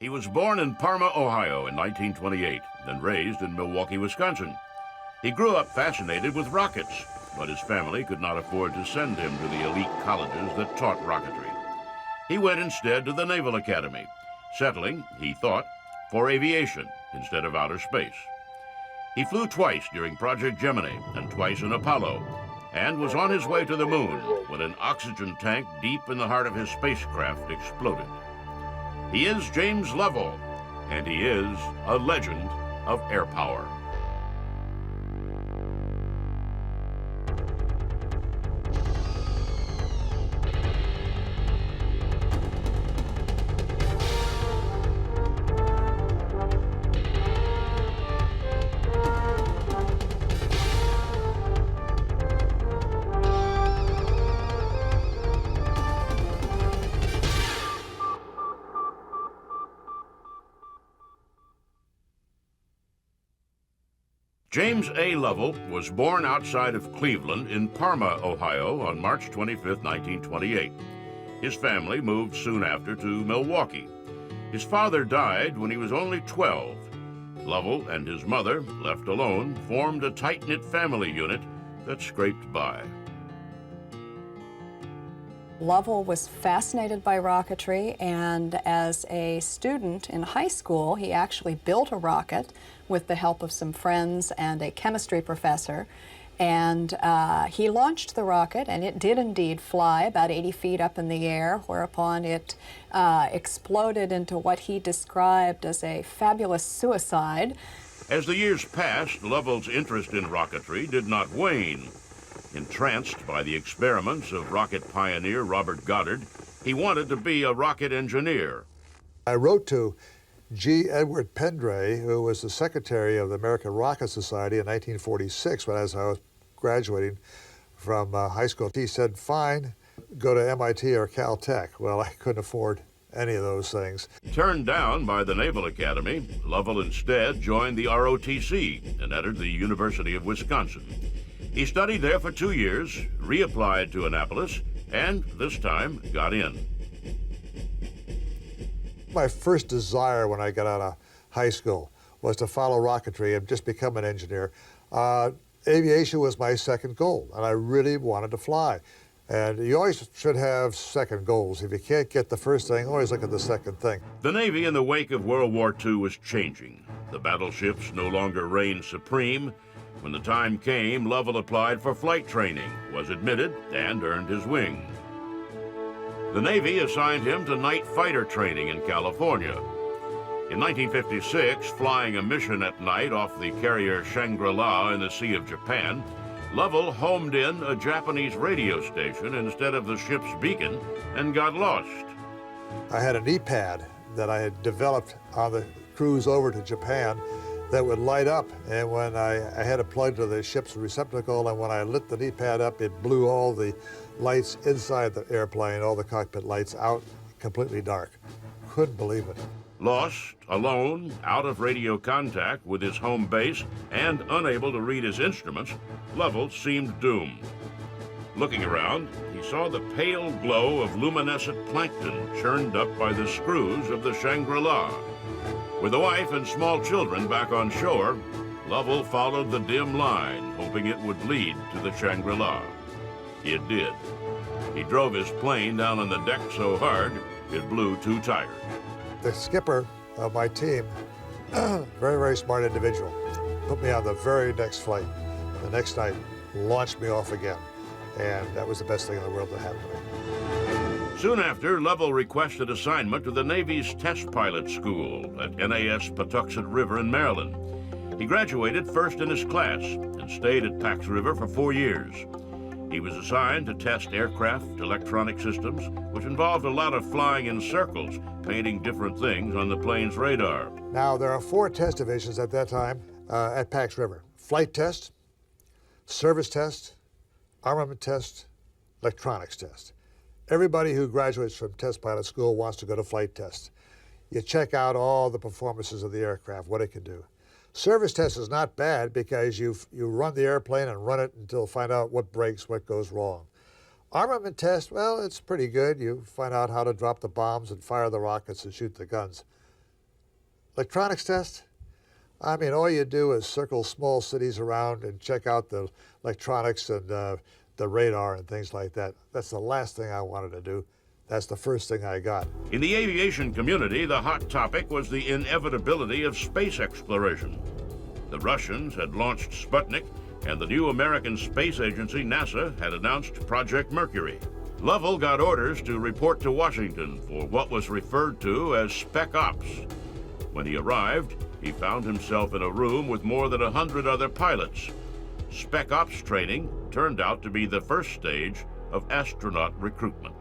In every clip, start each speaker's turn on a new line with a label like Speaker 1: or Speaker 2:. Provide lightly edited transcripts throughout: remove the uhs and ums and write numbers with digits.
Speaker 1: He was born in Parma, Ohio in 1928, then raised in Milwaukee, Wisconsin. He grew up fascinated with rockets, but his family could not afford to send him to the elite colleges that taught rocketry. He went instead to the Naval Academy, settling, he thought, for aviation instead of outer space. He flew twice during Project Gemini and twice in Apollo, and was on his way to the moon when an oxygen tank deep in the heart of his spacecraft exploded. He is James Lovell, and he is a legend of air power. James A. Lovell was born outside of Cleveland in Parma, Ohio on March 25, 1928. His family moved soon after to Milwaukee. His father died when he was only 12. Lovell and his mother, left alone, formed a tight-knit family unit that scraped by.
Speaker 2: Lovell was fascinated by rocketry, and as a student in high school, he actually built a rocket with the help of some friends and a chemistry professor. And he launched the rocket, and it did indeed fly about 80 feet up in the air, whereupon it exploded into what he described as a fabulous suicide.
Speaker 1: As the years passed, Lovell's interest in rocketry did not wane. Entranced by the experiments of rocket pioneer Robert Goddard, he wanted to be a rocket engineer.
Speaker 3: I wrote to G. Edward Pendray, who was the secretary of the American Rocket Society in 1946, as I was graduating from high school. He said, fine, go to MIT or Caltech. Well, I couldn't afford any of those things.
Speaker 1: Turned down by the Naval Academy, Lovell instead joined the ROTC and entered the University of Wisconsin. He studied there for 2 years, reapplied to Annapolis, and this time got in.
Speaker 3: My first desire when I got out of high school was to follow rocketry and just become an engineer. Aviation was my second goal, and I really wanted to fly. And you always should have second goals. If you can't get the first thing, always look at the second thing.
Speaker 1: The Navy in the wake of World War II was changing. The battleships no longer reigned supreme. When the time came, Lovell applied for flight training, was admitted, and earned his wing. The Navy assigned him to night fighter training in California. In 1956, flying a mission at night off the carrier Shangri-La in the Sea of Japan, Lovell homed in a Japanese radio station instead of the ship's beacon and got lost.
Speaker 3: I had an E-pad that I had developed on the cruise over to Japan that would light up, and when I had it plugged to the ship's receptacle, and when I lit the E-pad up, it blew all the lights inside the airplane, all the cockpit lights out, completely dark. Couldn't believe it.
Speaker 1: Lost, alone, out of radio contact with his home base, and unable to read his instruments, Lovell seemed doomed. Looking around, he saw the pale glow of luminescent plankton churned up by the screws of the Shangri-La. With a wife and small children back on shore, Lovell followed the dim line, hoping it would lead to the Shangri-La. It did. He drove his plane down on the deck so hard, it blew too tired.
Speaker 3: The skipper of my team, very, very smart individual, put me on the very next flight. The next night, launched me off again. And that was the best thing in the world that happened to me.
Speaker 1: Soon after, Lovell requested assignment to the Navy's test pilot school at NAS Patuxent River in Maryland. He graduated first in his class and stayed at Pax River for 4 years. He was assigned to test aircraft electronic systems, which involved a lot of flying in circles, painting different things on the plane's radar.
Speaker 3: Now, there are 4 test divisions at that time at Pax River. Flight test, service test, armament test, electronics test. Everybody who graduates from test pilot school wants to go to flight test. You check out all the performances of the aircraft, what it can do. Service test is not bad because you run the airplane and run it until find out what breaks, what goes wrong. Armament test, well, it's pretty good. You find out how to drop the bombs and fire the rockets and shoot the guns. Electronics test, I mean, all you do is circle small cities around and check out the electronics and the radar and things like that. That's the last thing I wanted to do. That's the first thing I got.
Speaker 1: In the aviation community, the hot topic was the inevitability of space exploration. The Russians had launched Sputnik, and the new American space agency, NASA, had announced Project Mercury. Lovell got orders to report to Washington for what was referred to as Spec Ops. When he arrived, he found himself in a room with more than 100 other pilots. Spec Ops training turned out to be the first stage of astronaut recruitment.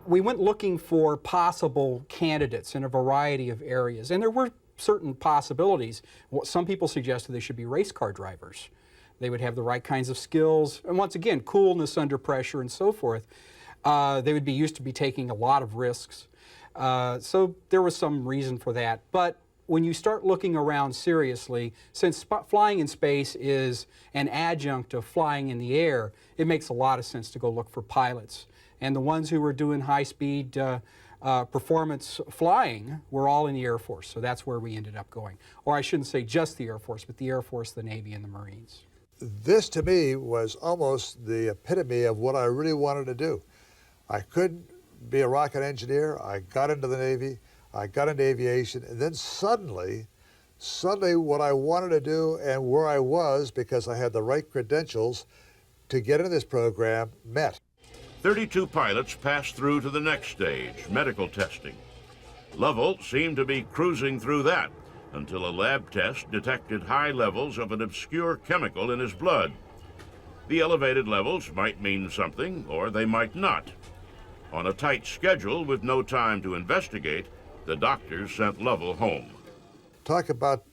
Speaker 4: We went looking for possible candidates in a variety of areas, and there were certain possibilities. Some people suggested they should be race car drivers. They would have the right kinds of skills, and once again, coolness under pressure and so forth. They would be used to be taking a lot of risks. So there was some reason for that. But when you start looking around seriously, since flying in space is an adjunct of flying in the air, it makes a lot of sense to go look for pilots. And the ones who were doing high-speed performance flying were all in the Air Force, so that's where we ended up going. Or I shouldn't say just the Air Force, but the Air Force, the Navy, and the Marines.
Speaker 3: This, to me, was almost the epitome of what I really wanted to do. I couldn't be a rocket engineer. I got into the Navy. I got into aviation. And then suddenly what I wanted to do and where I was, because I had the right credentials to get into this program, met.
Speaker 1: 32 pilots passed through to the next stage, medical testing. Lovell seemed to be cruising through that until a lab test detected high levels of an obscure chemical in his blood. The elevated levels might mean something, or they might not. On a tight schedule with no time to investigate, the doctors sent Lovell home.
Speaker 3: Talk about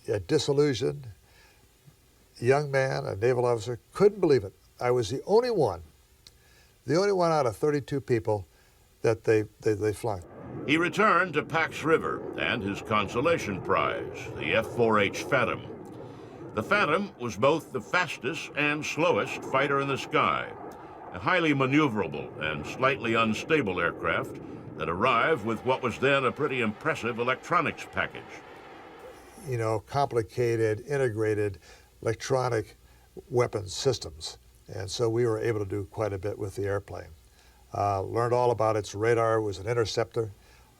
Speaker 3: a disillusioned young man, a naval officer, couldn't believe it. I was the only one out of 32 people that they flunked.
Speaker 1: He returned to Pax River and his consolation prize, the F-4H Phantom. The Phantom was both the fastest and slowest fighter in the sky, a highly maneuverable and slightly unstable aircraft that arrived with what was then a pretty impressive electronics package.
Speaker 3: You know, complicated, integrated electronic weapons systems. And so we were able to do quite a bit with the airplane. Learned all about its radar. It was an interceptor.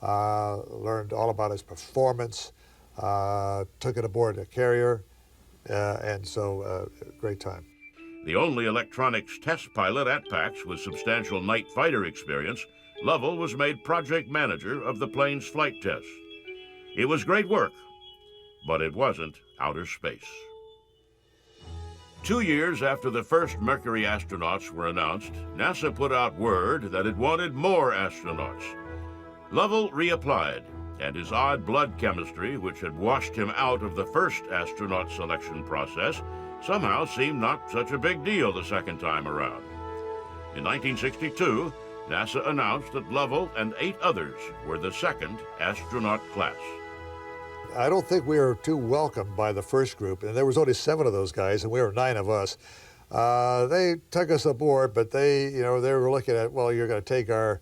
Speaker 3: Learned all about its performance. Took it aboard a carrier. And so, great time.
Speaker 1: The only electronics test pilot at PAX with substantial night fighter experience, Lovell was made project manager of the plane's flight tests. It was great work, but it wasn't outer space. 2 years after the first Mercury astronauts were announced, NASA put out word that it wanted more astronauts. Lovell reapplied, and his odd blood chemistry, which had washed him out of the first astronaut selection process, somehow seemed not such a big deal the second time around. In 1962, NASA announced that Lovell and 8 others were the second astronaut class.
Speaker 3: I don't think we were too welcomed by the first group, and there was only 7 of those guys, and we were 9 of us. They took us aboard, but they were looking at, well, you're going to take our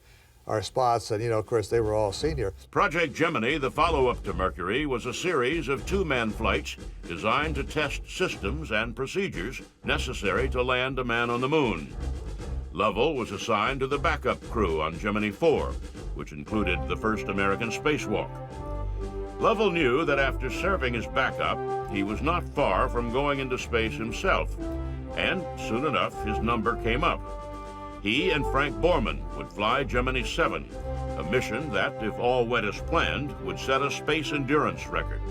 Speaker 3: spots, and of course, they were all senior.
Speaker 1: Project Gemini, the follow-up to Mercury, was a series of 2-man flights designed to test systems and procedures necessary to land a man on the moon. Lovell was assigned to the backup crew on Gemini 4, which included the first American spacewalk. Lovell knew that after serving as backup, he was not far from going into space himself, and soon enough his number came up. He and Frank Borman would fly Gemini 7, a mission that, if all went as planned, would set a space endurance record.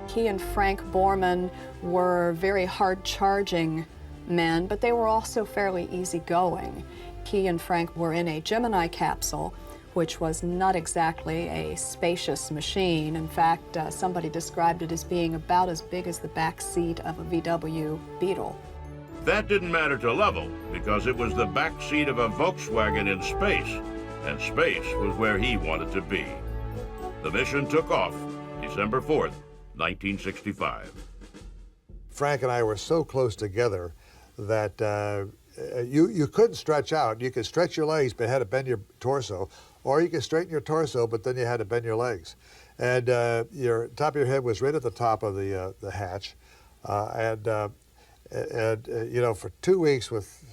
Speaker 2: He and Frank Borman were very hard-charging men, but they were also fairly easygoing. He and Frank were in a Gemini capsule, which was not exactly a spacious machine. In fact, somebody described it as being about as big as the back seat of a VW Beetle.
Speaker 1: That didn't matter to Lovell, because it was the back seat of a Volkswagen in space, and space was where he wanted to be. The mission took off December 4th, 1965.
Speaker 3: Frank and I were so close together that you couldn't stretch out. You could stretch your legs, but had to bend your torso, or you could straighten your torso, but then you had to bend your legs. And your top of your head was right at the top of the hatch. You know, for 2 weeks with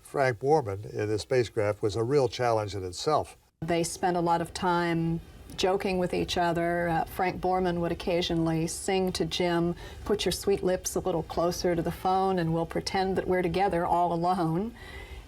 Speaker 3: Frank Borman in the spacecraft was a real challenge in itself.
Speaker 2: They spent a lot of time joking with each other. Frank Borman would occasionally sing to Jim, "Put your sweet lips a little closer to the phone and we'll pretend that we're together all alone."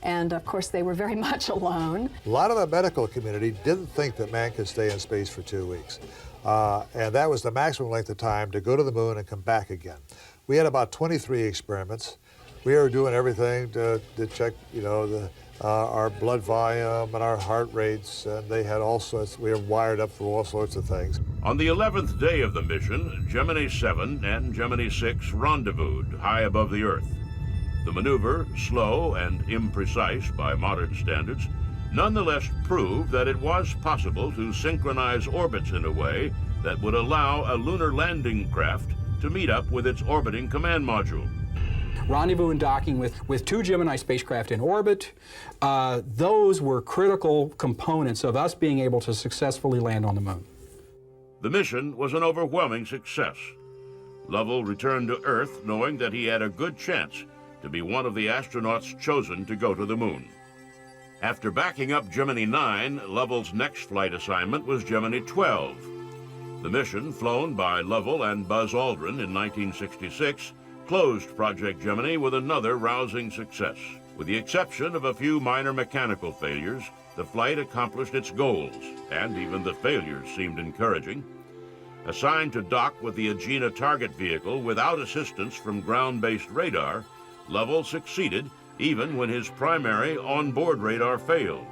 Speaker 2: And of course they were very much alone.
Speaker 3: A lot of the medical community didn't think that man could stay in space for 2 weeks. And that was the maximum length of time to go to the moon and come back again. We had about 23 experiments. We were doing everything to check, you know, our blood volume and our heart rates, and they had all sorts, we were wired up for all sorts of things.
Speaker 1: On the 11th day of the mission, Gemini 7 and Gemini 6 rendezvoused high above the Earth. The maneuver, slow and imprecise by modern standards, nonetheless proved that it was possible to synchronize orbits in a way that would allow a lunar landing craft to meet up with its orbiting command module.
Speaker 4: Rendezvous and docking with 2 Gemini spacecraft in orbit, those were critical components of us being able to successfully land on the moon.
Speaker 1: The mission was an overwhelming success. Lovell returned to Earth knowing that he had a good chance to be one of the astronauts chosen to go to the moon. After backing up Gemini 9, Lovell's next flight assignment was Gemini 12. The mission, flown by Lovell and Buzz Aldrin in 1966, closed Project Gemini with another rousing success. With the exception of a few minor mechanical failures, the flight accomplished its goals, and even the failures seemed encouraging. Assigned to dock with the Agena target vehicle without assistance from ground-based radar, Lovell succeeded even when his primary onboard radar failed.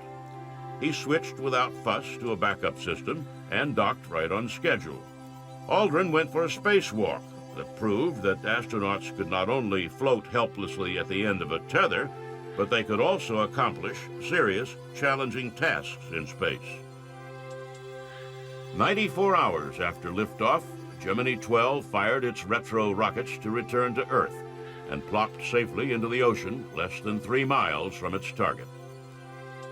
Speaker 1: He switched without fuss to a backup system and docked right on schedule. Aldrin went for a spacewalk that proved that astronauts could not only float helplessly at the end of a tether, but they could also accomplish serious, challenging tasks in space. 94 hours after liftoff, Gemini 12 fired its retro rockets to return to Earth and plopped safely into the ocean less than 3 miles from its target.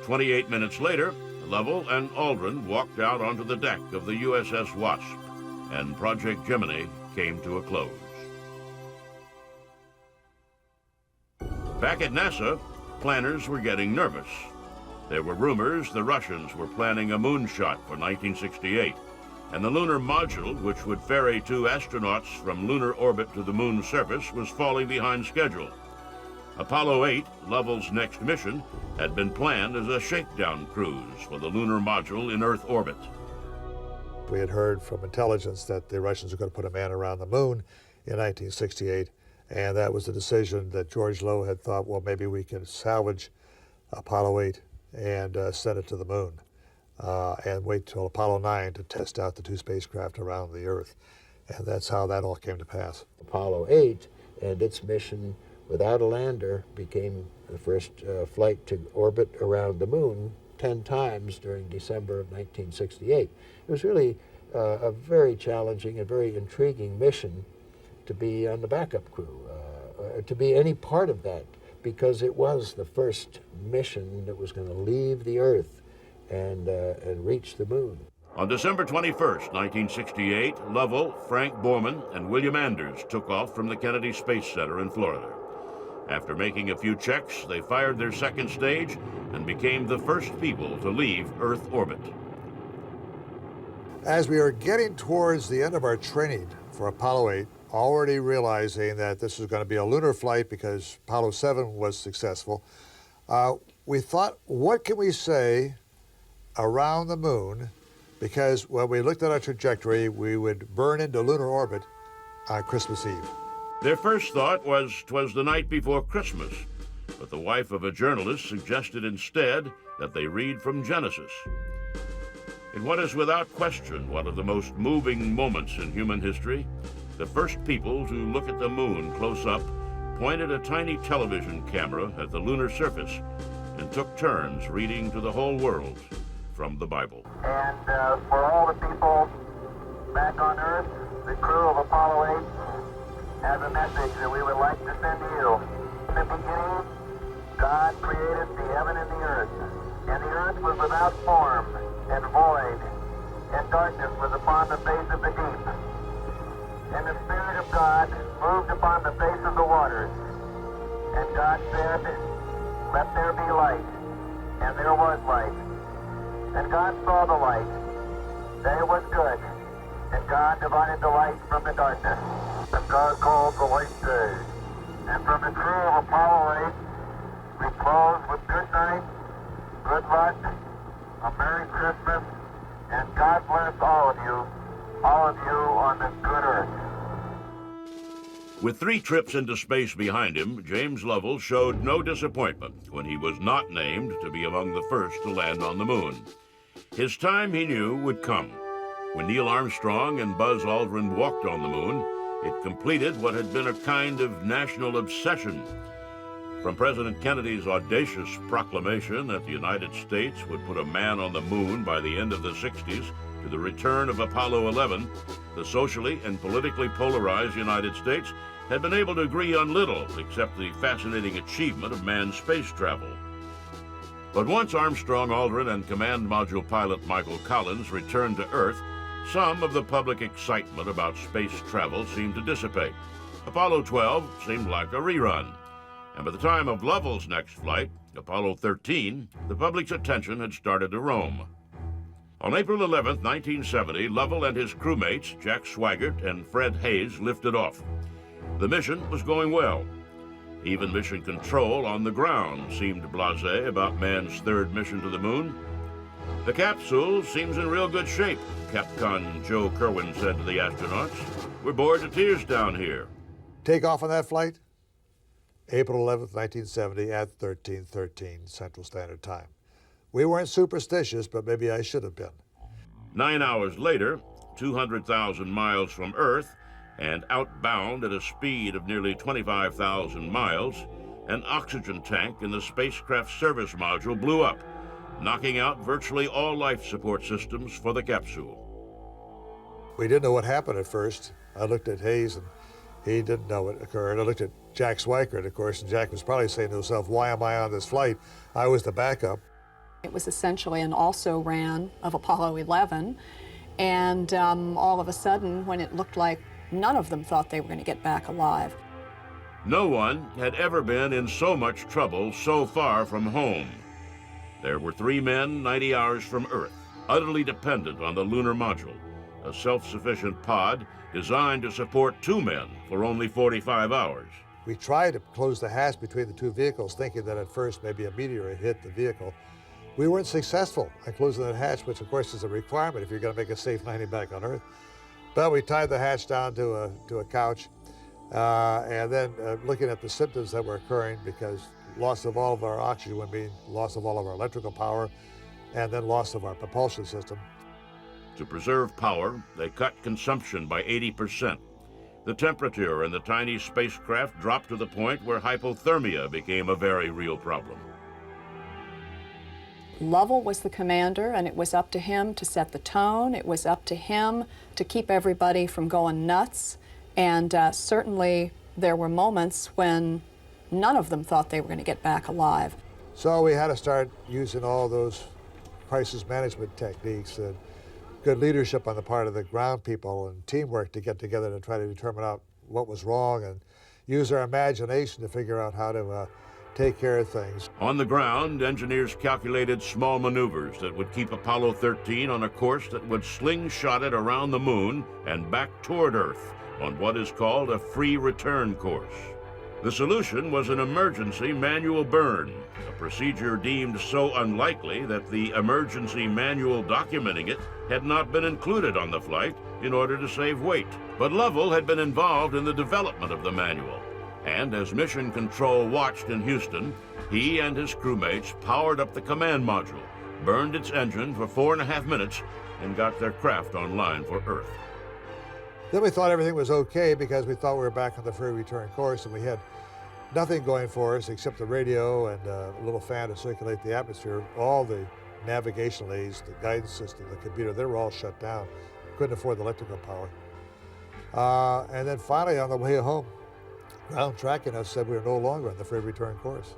Speaker 1: 28 minutes later, Lovell and Aldrin walked out onto the deck of the USS Wasp, and Project Gemini came to a close. Back at NASA, planners were getting nervous. There were rumors the Russians were planning a moonshot for 1968, and the lunar module, which would ferry 2 astronauts from lunar orbit to the moon's surface, was falling behind schedule. Apollo 8, Lovell's next mission, had been planned as a shakedown cruise for the lunar module in Earth orbit.
Speaker 3: We had heard from intelligence that the Russians were going to put a man around the moon in 1968, and that was the decision that George Low had thought, well, maybe we can salvage Apollo 8 and send it to the moon. And wait till Apollo 9 to test out the 2 spacecraft around the Earth. And that's how that all came to pass.
Speaker 5: Apollo 8 and its mission without a lander became the first flight to orbit around the moon 10 times during December of 1968. It was really a very challenging and very intriguing mission to be on the backup crew, to be any part of that, because it was the first mission that was going to leave the Earth and reach the moon.
Speaker 1: On December 21st, 1968, Lovell, Frank Borman, and William Anders took off from the Kennedy Space Center in Florida. After making a few checks, they fired their second stage and became the first people to leave Earth orbit.
Speaker 3: As we were getting towards the end of our training for Apollo 8, already realizing that this was going to be a lunar flight because Apollo 7 was successful, we thought, what can we say around the moon? Because when we looked at our trajectory, we would burn into lunar orbit on Christmas Eve.
Speaker 1: Their first thought was 'twas the night before Christmas, but the wife of a journalist suggested instead that they read from Genesis. In what is without question one of the most moving moments in human history, the first people to look at the moon close up pointed a tiny television camera at the lunar surface and took turns reading to the whole world from the Bible.
Speaker 6: And for all the people back on Earth, the crew of Apollo 8 has a message that we would like to send to you. In the beginning, God created the heaven and the earth was without form and void, and darkness was upon the face of the deep. And the Spirit of God moved upon the face of the waters. And God said, "Let there be light." And there was light. And God saw the light, that it was good. And God divided the light from the darkness. And God called the light day. And from the crew of Apollo 8, we close with good night, good luck, a Merry Christmas, and God bless all of you on this good earth.
Speaker 1: With 3 trips into space behind him, James Lovell showed no disappointment when he was not named to be among the first to land on the moon. His time, he knew, would come. When Neil Armstrong and Buzz Aldrin walked on the moon, it completed what had been a kind of national obsession. From President Kennedy's audacious proclamation that the United States would put a man on the moon by the end of the 60s to the return of Apollo 11, the socially and politically polarized United States had been able to agree on little except the fascinating achievement of manned space travel. But once Armstrong, Aldrin, and Command Module pilot Michael Collins returned to Earth, some of the public excitement about space travel seemed to dissipate. Apollo 12 seemed like a rerun. And by the time of Lovell's next flight, Apollo 13, the public's attention had started to roam. On April 11, 1970, Lovell and his crewmates, Jack Swigert and Fred Hayes, lifted off. The mission was going well. Even mission control on the ground seemed blasé about man's third mission to the moon. The capsule seems in real good shape, Capcom Joe Kerwin said to the astronauts. We're bored to tears down here.
Speaker 3: Take off on that flight? April 11th, 1970 at 13:13 Central Standard Time. We weren't superstitious, but maybe I should have been.
Speaker 1: 9 hours later, 200,000 miles from Earth, and outbound at a speed of nearly 25,000 miles, an oxygen tank in the spacecraft service module blew up, knocking out virtually all life support systems for the capsule.
Speaker 3: We didn't know what happened at first. I looked at Hayes, and he didn't know what occurred. I looked at Jack Swigert, of course, and Jack was probably saying to himself, why am I on this flight? I was the backup.
Speaker 2: It was essentially an also-ran of Apollo 11, and all of a sudden, when it looked like none of them thought they were going to get back alive.
Speaker 1: No one had ever been in so much trouble so far from home. There were 3 men 90 hours from Earth, utterly dependent on the lunar module, a self-sufficient pod designed to support 2 men for only 45 hours.
Speaker 3: We tried to close the hatch between the 2 vehicles, thinking that at first maybe a meteor had hit the vehicle. We weren't successful in closing that hatch, which of course is a requirement if you're going to make a safe landing back on Earth. But we tied the hatch down to a couch, and then looking at the symptoms that were occurring, because loss of all of our oxygen would mean loss of all of our electrical power, and then loss of our propulsion system.
Speaker 1: To preserve power, they cut consumption by 80%. The temperature in the tiny spacecraft dropped to the point where hypothermia became a very real problem.
Speaker 2: Lovell was the commander, and it was up to him to set the tone. It was up to him to keep everybody from going nuts. And certainly there were moments when none of them thought they were going to get back alive.
Speaker 3: So we had to start using all those crisis management techniques and good leadership on the part of the ground people and teamwork to get together to try to determine out what was wrong and use our imagination to figure out how to take care of things.
Speaker 1: On the ground, engineers calculated small maneuvers that would keep Apollo 13 on a course that would slingshot it around the moon and back toward Earth on what is called a free return course. The solution was an emergency manual burn, a procedure deemed so unlikely that the emergency manual documenting it had not been included on the flight in order to save weight. But Lovell had been involved in the development of the manual, and as Mission Control watched in Houston, he and his crewmates powered up the command module, burned its engine for 4.5 minutes, and got their craft online for Earth.
Speaker 3: Then we thought everything was okay because we thought we were back on the free return course, and we had nothing going for us except the radio and a little fan to circulate the atmosphere. All the navigational aids, the guidance system, the computer, they were all shut down. Couldn't afford the electrical power. And then finally on the way home, ground tracking us said we were no longer on the free return course.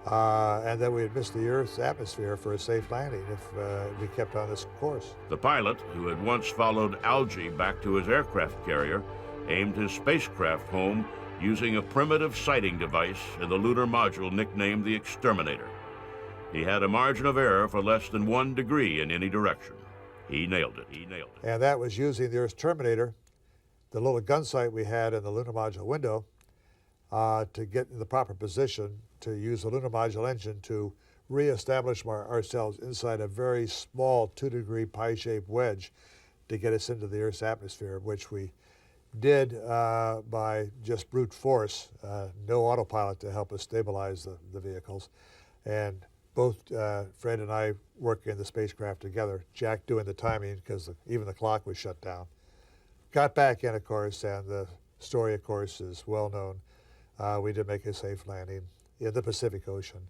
Speaker 3: and that we had missed the Earth's atmosphere for a safe landing if we kept on this course.
Speaker 1: The pilot, who had once followed algae back to his aircraft carrier, aimed his spacecraft home using a primitive sighting device in the lunar module nicknamed the Exterminator. He had a margin of error for less than 1 degree in any direction. He nailed it. He nailed it.
Speaker 3: And that was using the Earth's Terminator, the little gun sight we had in the lunar module window, to get in the proper position to use the lunar module engine to reestablish ourselves inside a very small 2-degree pie-shaped wedge to get us into the Earth's atmosphere, which we did by just brute force, no autopilot to help us stabilize the vehicles. And both Fred and I working in the spacecraft together, Jack doing the timing because even the clock was shut down. Got back in, of course, and the story, of course, is well known. We did make a safe landing in the Pacific Ocean,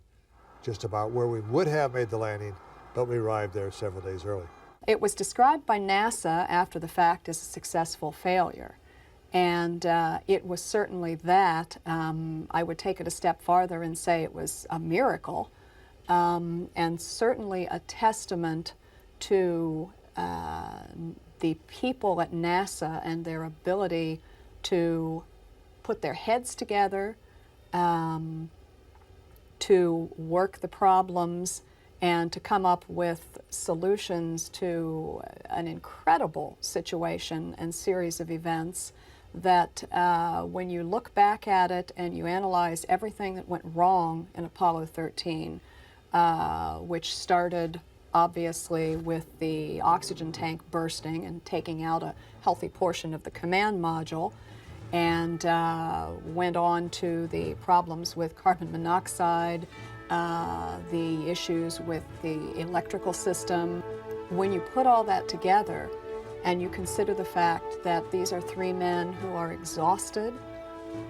Speaker 3: just about where we would have made the landing, but we arrived there several days early.
Speaker 2: It was described by NASA after the fact as a successful failure. And it was certainly that. I would take it a step farther and say it was a miracle, and certainly a testament to the people at NASA and their ability to put their heads together, to work the problems, and to come up with solutions to an incredible situation and series of events that when you look back at it and you analyze everything that went wrong in Apollo 13, which started obviously with the oxygen tank bursting and taking out a healthy portion of the command module, and went on to the problems with carbon monoxide, the issues with the electrical system. When you put all that together and you consider the fact that these are 3 men who are exhausted,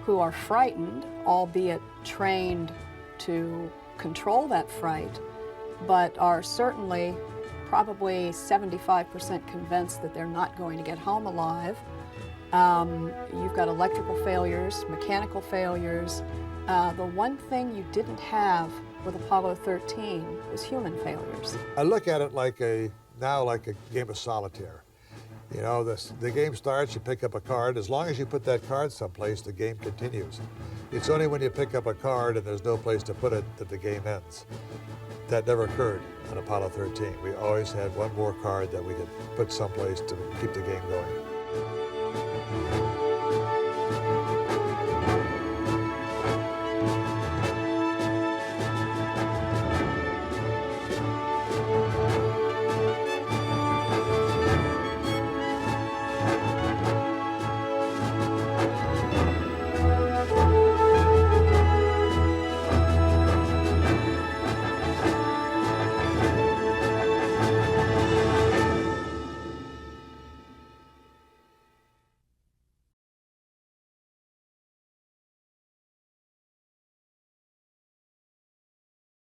Speaker 2: who are frightened, albeit trained to control that fright, but are certainly probably 75% convinced that they're not going to get home alive. You've got electrical failures, mechanical failures. The one thing you didn't have with Apollo 13 was human failures.
Speaker 3: I look at it like now like a game of solitaire. You know, the game starts, you pick up a card. As long as you put that card someplace, the game continues. It's only when you pick up a card and there's no place to put it that the game ends. That never occurred on Apollo 13. We always had one more card that we could put someplace to keep the game going.